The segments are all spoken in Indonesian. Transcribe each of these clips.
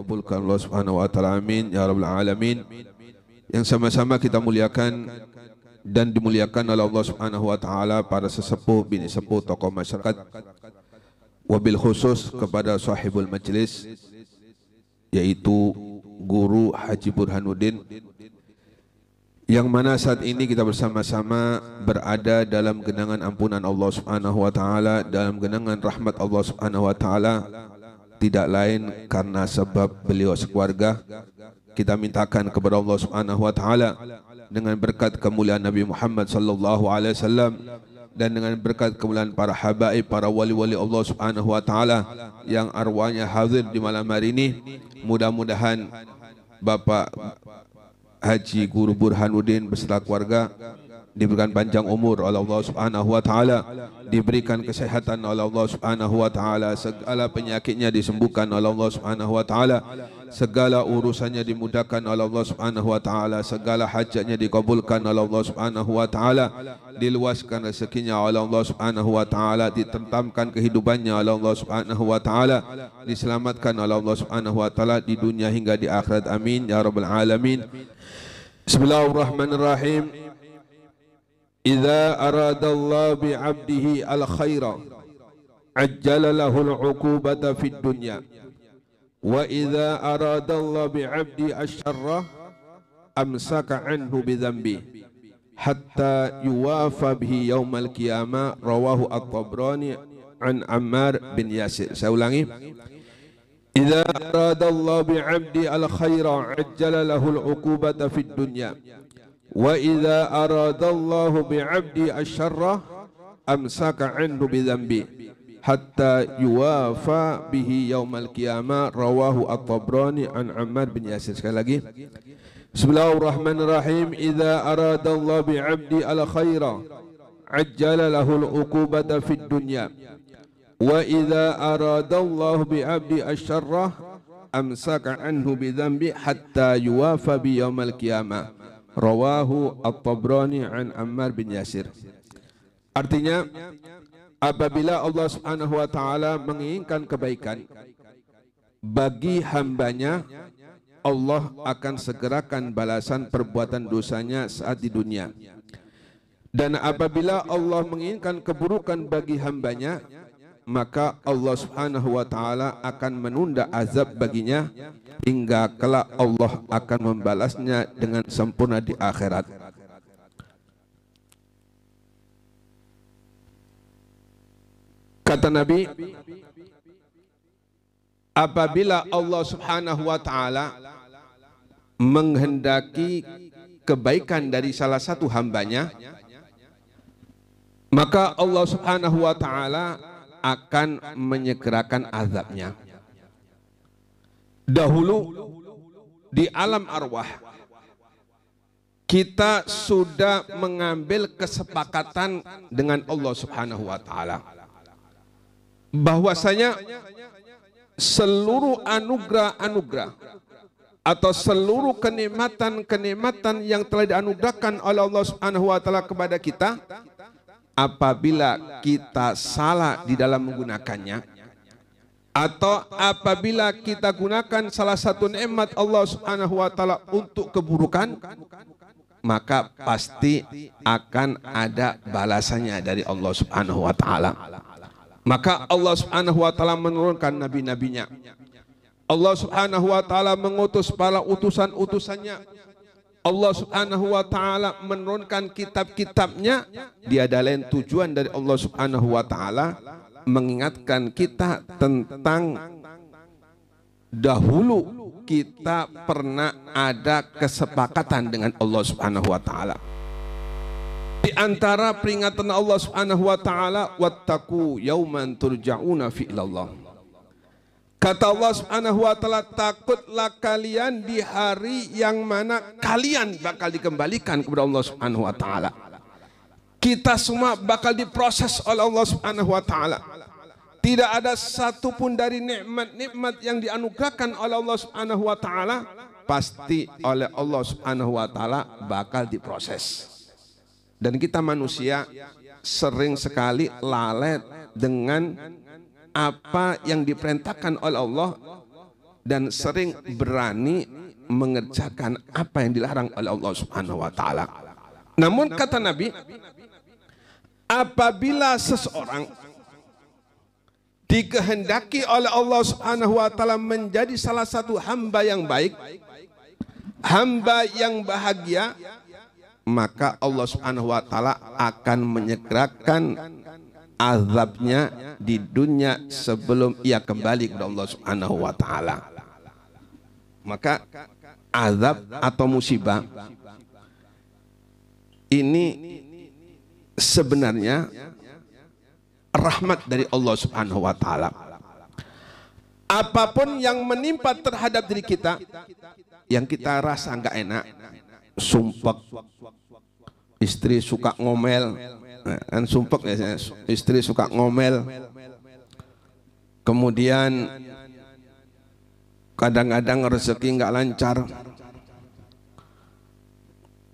dikabulkan Allah Subhanahu wa taala. Amin ya rabbal alamin. Yang sama-sama kita muliakan dan dimuliakan oleh Allah Subhanahu wa taala para sesepuh, bini sepuh, tokoh masyarakat, wabil khusus kepada sahibul majlis yaitu Guru Haji Burhanuddin, yang mana saat ini kita bersama-sama berada dalam genangan ampunan Allah Subhanahu wa taala, dalam genangan rahmat Allah Subhanahu wa taala, tidak lain karena sebab beliau sekeluarga. Kita mintakan kepada Allah Subhanahu wa taala dengan berkat kemuliaan Nabi Muhammad sallallahu alaihi wasallam dan dengan berkat kemuliaan para habaib, para wali-wali Allah Subhanahu wa taala yang arwahnya hadir di malam hari ini, mudah-mudahan Bapak Haji Guru Burhanuddin beserta keluarga diberikan panjang umur oleh Allah Subhanahu wa taala, diberikan kesehatan oleh Allah Subhanahu wa taala, segala penyakitnya disembuhkan oleh Allah Subhanahu wa taala, segala urusannya dimudahkan oleh Allah Subhanahu wa taala, segala hajatnya dikabulkan oleh Allah Subhanahu wa taala, diluaskan rezekinya oleh Allah Subhanahu wa taala, ditentamkan kehidupannya oleh Allah Subhanahu wa taala, diselamatkan oleh Allah Subhanahu wa taala di dunia hingga di akhirat. Amin ya rabbal alamin. Bismillahirrahmanirrahim. Idza aradallahu bi'abdihi al-khaira ajjala lahu al-'uqubata fid dunya wa idza aradallahu bi'abdi asy-syarra amsaka 'anhu bi dhanbi hatta yuwafa bihi yaumal qiyamah. Rawahu at-Tabrani an Ammar bin Yasir. Saya ulangi. Idza aradallahu bi'abdi al-khaira ajjala lahu al-'uqubata fid dunya wa idza aradallahu bi'abdi asy-syarra amsaka 'anhu bi dhanbi hatta yuwafa bihi yaumal qiyamah. Rawahu at-Tabrani an Ammar bin Yasir. Sekali lagi. Bismillahirrahmanirrahim. Idza aradallahu bi'abdi al-khaira ajjala lahu al-'uqubata fid dunya wa idza aradallahu bi'abdi asy-syarra amsaka 'anhu bi dhanbi hatta yuwafa bi yaumal qiyamah. Rawahu at-Tabrani an Ammar bin Yasir. Artinya, apabila Allah Subhanahu wa taala menginginkan kebaikan bagi hambanya, Allah akan segerakan balasan perbuatan dosanya saat di dunia. Dan apabila Allah menginginkan keburukan bagi hambanya, maka Allah Subhanahu wa taala akan menunda azab baginya hingga kelak Allah akan membalasnya dengan sempurna di akhirat. Kata Nabi, apabila Allah Subhanahu wa taala menghendaki kebaikan dari salah satu hambanya, maka Allah Subhanahu wa taala akan menyegerakan azabnya. Dahulu di alam arwah kita sudah mengambil kesepakatan dengan Allah Subhanahu wa taala bahwasanya seluruh anugerah-anugerah atau seluruh kenikmatan-kenikmatan yang telah dianugerahkan oleh Allah Subhanahu wa taala kepada kita, apabila kita salah di dalam menggunakannya atau apabila kita gunakan salah satu nikmat Allah Subhanahu wa taala untuk keburukan, maka pasti akan ada balasannya dari Allah Subhanahu wa taala. Maka Allah Subhanahu wa taala menurunkan nabi-nabinya. Allah Subhanahu wa taala mengutus para utusan-utusannya. Allah Subhanahu wa taala menurunkan kitab-kitabnya. Dia ada lain tujuan dari Allah Subhanahu wa taala mengingatkan kita tentang dahulu kita pernah ada kesepakatan dengan Allah Subhanahu wa taala. Di antara peringatan Allah Subhanahu wa taala, wattaqu yauman turja'una fi ilallah. Kata Allah Subhanahu wa taala, takutlah kalian di hari yang mana kalian bakal dikembalikan kepada Allah Subhanahu wa taala. Kita semua bakal diproses oleh Allah Subhanahu wa taala. Tidak ada satupun dari nikmat-nikmat yang dianugerahkan oleh Allah Subhanahu wa taala pasti oleh Allah Subhanahu wa taala bakal diproses. Dan kita manusia sering sekali lalai dengan apa yang diperintahkan oleh Allah dan sering berani mengerjakan apa yang dilarang oleh Allah Subhanahu wa taala. Namun kata Nabi, apabila seseorang dikehendaki oleh Allah Subhanahu wa taala menjadi salah satu hamba yang baik, hamba yang bahagia, maka Allah Subhanahu wa taala akan menyegerakan azabnya di dunia sebelum ia kembali kepada Allah Subhanahu wa taala. Maka azab atau musibah ini sebenarnya rahmat dari Allah Subhanahu wa taala. Apapun yang menimpa terhadap diri kita yang kita rasa enggak enak, sumpek, istri suka ngomel, kan sumpek ya, istri suka ngomel, kemudian kadang-kadang rezeki enggak lancar,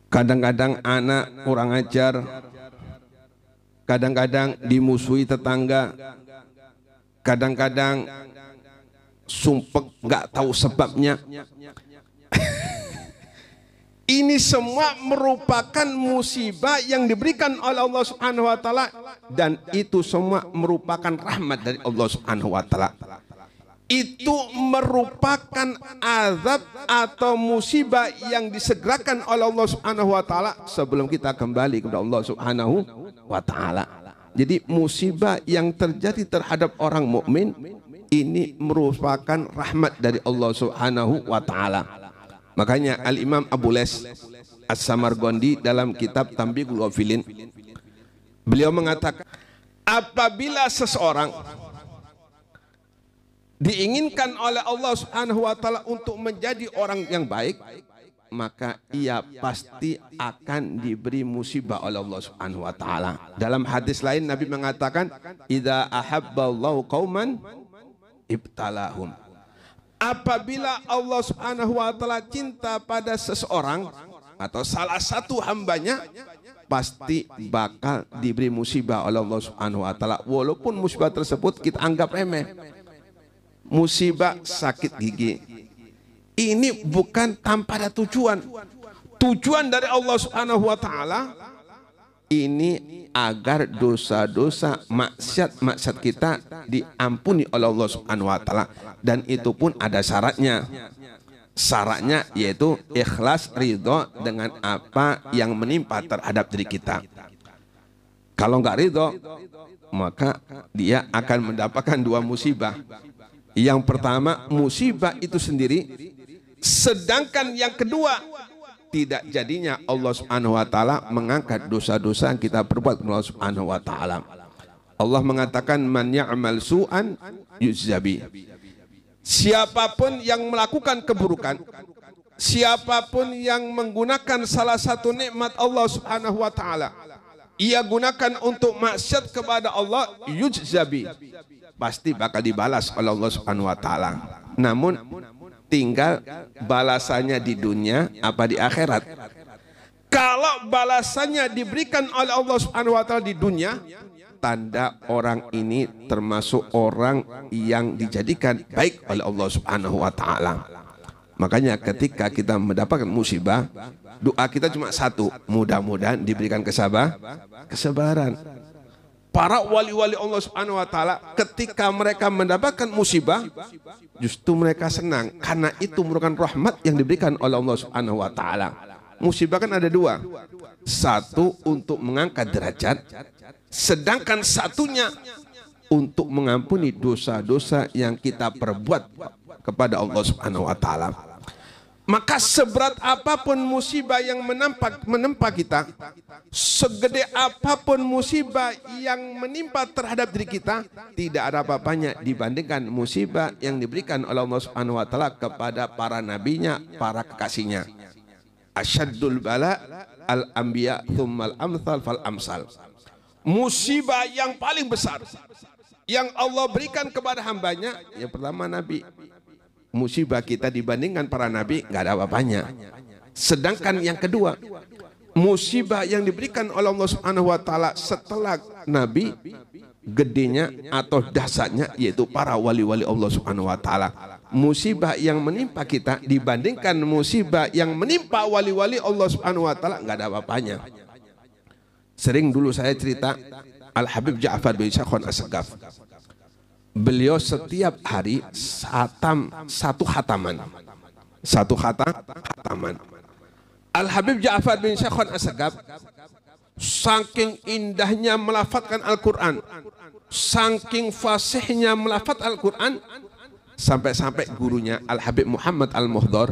kadang-kadang anak kurang ajar, kadang-kadang dimusuhi tetangga, kadang-kadang sumpek nggak tahu sebabnya. Ini semua merupakan musibah yang diberikan oleh Allah Subhanahu wa taala, dan itu semua merupakan rahmat dari Allah Subhanahu wa taala. Itu merupakan azab atau musibah yang disegerakan oleh Allah Subhanahu wa taala sebelum kita kembali kepada Allah Subhanahu wa taala. Jadi musibah yang terjadi terhadap orang mukmin ini merupakan rahmat dari Allah Subhanahu wa taala. Makanya Al-Imam Abu Les As-Samarqandi dalam kitab Tanbihul Ghafilin, beliau mengatakan, apabila seseorang diinginkan oleh Allah Subhanahu wa taala untuk menjadi orang yang baik, maka ia pasti akan diberi musibah oleh Allah Subhanahu wa taala. Dalam hadis lain Nabi mengatakan, idza ahabballahu qauman ibtalahum. Apabila Allah Subhanahu wa taala cinta pada seseorang atau salah satu hambanya, pasti bakal diberi musibah oleh Allah Subhanahu wa taala, walaupun musibah tersebut kita anggap remeh. Musibah sakit gigi ini bukan tanpa ada tujuan. Tujuan dari Allah Subhanahu wa taala ini agar dosa-dosa maksiat kita diampuni oleh Allah Subhanahu wa taala, dan itu pun ada syaratnya. Syaratnya yaitu ikhlas ridho dengan apa yang menimpa terhadap diri kita. Kalau enggak ridho, maka dia akan mendapatkan dua musibah. Yang pertama, musibah itu sendiri, sedangkan yang kedua, tidak jadinya Allah Subhanahu wa taala mengangkat dosa-dosa yang kita perbuat kepada Allah Subhanahu wa taala. Allah mengatakan, man ya'mal su'an yujzabi. Siapapun yang melakukan keburukan, siapapun yang menggunakan salah satu nikmat Allah Subhanahu wa taala, ia gunakan untuk maksiat kepada Allah, yujzabi, pasti bakal dibalas oleh Allah Subhanahu wa taala. Namun tinggal balasannya di dunia apa di akhirat. Kalau balasannya diberikan oleh Allah Subhanahu wa taala di dunia, tanda orang ini termasuk orang yang dijadikan baik oleh Allah Subhanahu wa taala. Makanya ketika kita mendapatkan musibah, doa kita cuma satu, mudah-mudahan diberikan kesabaran. Para wali-wali Allah Subhanahu wa taala ketika mereka mendapatkan musibah, justru mereka senang karena itu merupakan rahmat yang diberikan oleh Allah Subhanahu wa taala. Musibah kan ada dua. Satu untuk mengangkat derajat, sedangkan satunya untuk mengampuni dosa-dosa yang kita perbuat kepada Allah Subhanahu wa taala. Maka seberat apapun musibah yang menempa kita, segede apapun musibah yang menimpa terhadap diri kita, tidak ada apa-apanya dibandingkan musibah yang diberikan oleh Allah Subhanahu wa taala kepada para nabinya, para kekasihnya. Asyaddul bala al-anbiya tsummal amsal fal amsal. Musibah yang paling besar yang Allah berikan kepada hambanya, yang pertama Nabi. Musibah kita dibandingkan para nabi nggak ada apa-apanya. Sedangkan yang kedua, musibah yang diberikan oleh Allah Subhanahu wa taala setelah nabi, gedenya atau dahsyatnya yaitu para wali-wali Allah Subhanahu wa taala. musibah yang menimpa kita dibandingkan musibah yang menimpa wali-wali Allah Subhanahu wa taala enggak ada apa-apanya. Sering dulu saya cerita Al Habib Ja'far bin Syakhwan As-Sagaf. Beliau setiap hari satu khataman. Al Habib Ja'far bin Syakhwan As-Sagaf saking indahnya melafadzkan Al-Qur'an, saking fasihnya melafadz Al-Qur'an, sampai-sampai gurunya Al Habib Muhammad Al-Muhdhar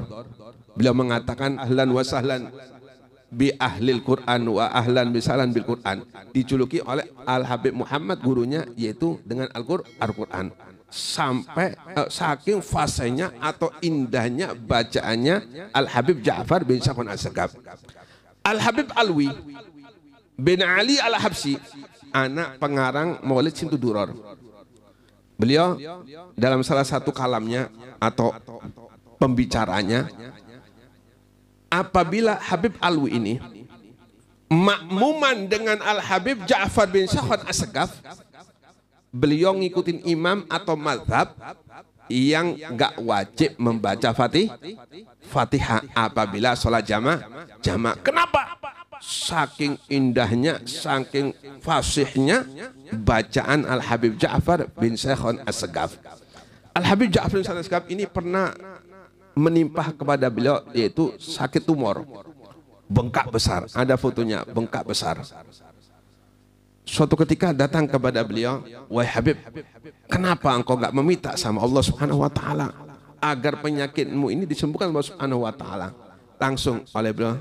beliau mengatakan ahlan wa sahlan bi ahlil Quran wa ahlan bisalan bil Quran, dijuluki oleh Al Habib Muhammad gurunya yaitu dengan Al-Quran. Sampai saking fasenya atau indahnya bacaannya Al Habib Ja'far bin Syakhwan As-Sagaf. Al Habib Alwi bin Ali Al-Habsyi, anak pengarang Maulid Simtuduror. Beliau dalam salah satu kalamnya atau pembicaranya, apabila Habib Alwi ini makmuman dengan Al Habib Ja'far bin Syakhwan As-Sagaf, beliau ngikutin imam atau mazhab yang gak wajib membaca Fatihah apabila sholat jamaah. Kenapa? Saking indahnya, saking fasihnya bacaan Al Habib Ja'far bin Syakhwan As-Sagaf. Al Habib Ja'far bin Syakhwan As-Sagaf ini pernah menimpa kepada beliau yaitu sakit tumor, bengkak besar. Ada fotonya, bengkak besar. Suatu ketika datang kepada beliau, wahai Habib, kenapa engkau gak meminta sama Allah Subhanahu wa taala agar penyakitmu ini disembuhkan Allah Subhanahu wa taala? Langsung oleh beliau,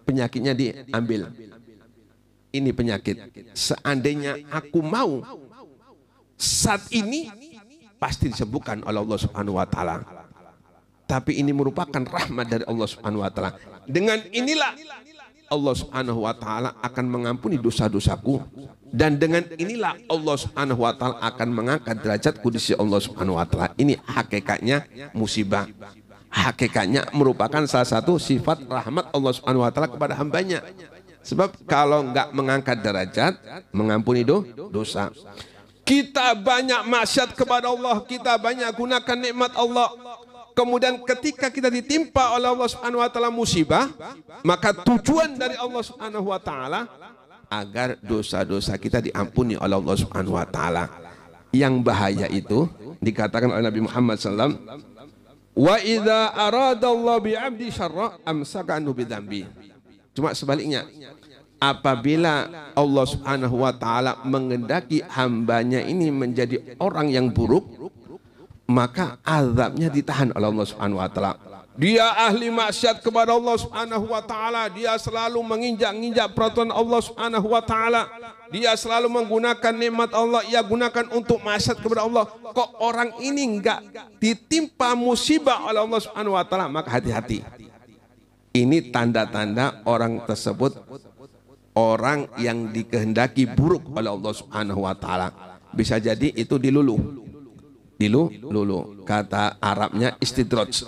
penyakitnya diambil. Ini penyakit. Seandainya aku mau saat ini pasti disembuhkan oleh Allah Subhanahu wa taala. Tapi ini merupakan rahmat dari Allah Subhanahu wa taala. Dengan inilah Allah Subhanahu wa taala akan mengampuni dosa-dosaku, dan dengan inilah Allah Subhanahu wa taala akan mengangkat derajatku di sisi Allah Subhanahu wa taala. Ini hakikatnya musibah. Hakikatnya merupakan salah satu sifat rahmat Allah Subhanahu wa taala kepada hambanya. Sebab kalau enggak mengangkat derajat, mengampuni dosa. Kita banyak maksiat kepada Allah, kita banyak gunakan nikmat Allah. Kemudian ketika kita ditimpa oleh Allah Subhanahu wa taala musibah, maka tujuan dari Allah Subhanahu wa taala agar dosa-dosa kita diampuni oleh Allah Subhanahu wa taala. Yang bahaya itu dikatakan oleh Nabi Muhammad SAW, wa idza arada Allah bi 'abdi syarra amsaka anhu bidzambi. Cuma sebaliknya, apabila Allah Subhanahu wa taala mengendaki hambanya ini menjadi orang yang buruk, maka azabnya ditahan oleh Allah Subhanahu wa taala. Dia ahli maksiat kepada Allah Subhanahu wa taala, dia selalu menginjak-injak peraturan Allah Subhanahu wa taala. Dia selalu menggunakan nikmat Allah, ia gunakan untuk maksiat kepada Allah. Kok orang ini enggak ditimpa musibah oleh Allah Subhanahu wa taala? Maka hati-hati. Ini tanda-tanda orang tersebut orang yang dikehendaki buruk oleh Allah Subhanahu wa taala. Bisa jadi itu dilulu. Dilulu, kata Arabnya istidraj,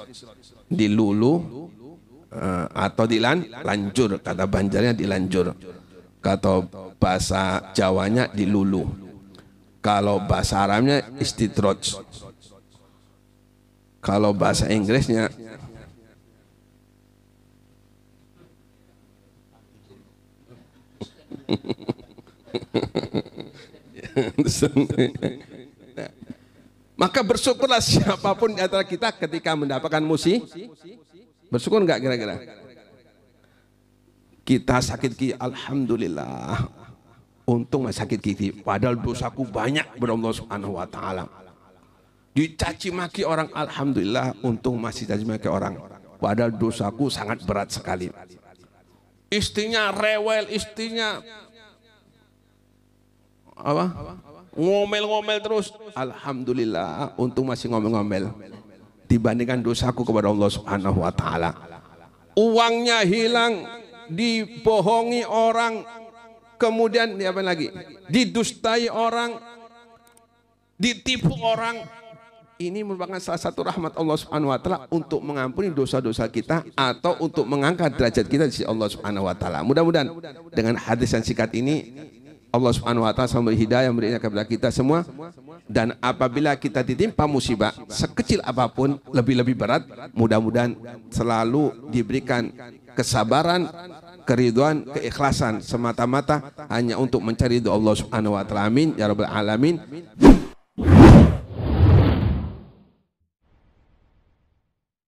dilulu atau dilanjur, kata Banjarnya dilanjur, kata bahasa Jawanya dilulu, kalau bahasa Arabnya istidraj, kalau bahasa Inggrisnya maka bersyukurlah siapapun di antara kita ketika mendapatkan musibah. Bersyukur enggak kira-kira? Kita sakit gigi, alhamdulillah. Untung masih sakit gigi, padahal dosaku banyak kepada Allah Subhanahu wa taala. Dicaci maki orang, alhamdulillah, untung masih caci maki orang, padahal dosaku sangat berat sekali. Istrinya rewel, istrinya apa? Ngomel-ngomel terus, alhamdulillah untung masih ngomel-ngomel dibandingkan dosaku kepada Allah Subhanahu wa taala. Uangnya hilang, dibohongi orang, kemudian apa lagi? Didustai orang, ditipu orang. Ini merupakan salah satu rahmat Allah Subhanahu wa taala untuk mengampuni dosa-dosa kita atau untuk mengangkat derajat kita di sisi Allah Subhanahu wa taala. Mudah-mudahan dengan hadis yang singkat ini Allah Subhanahu wa taala memberi hidayah, memberinya kepada kita semua. Dan apabila kita ditimpa musibah sekecil apapun, lebih-lebih berat, mudah-mudahan selalu diberikan kesabaran, keridhaan, keikhlasan semata-mata hanya untuk mencari ridho Allah Subhanahu wa taala. Amin ya rabbal alamin.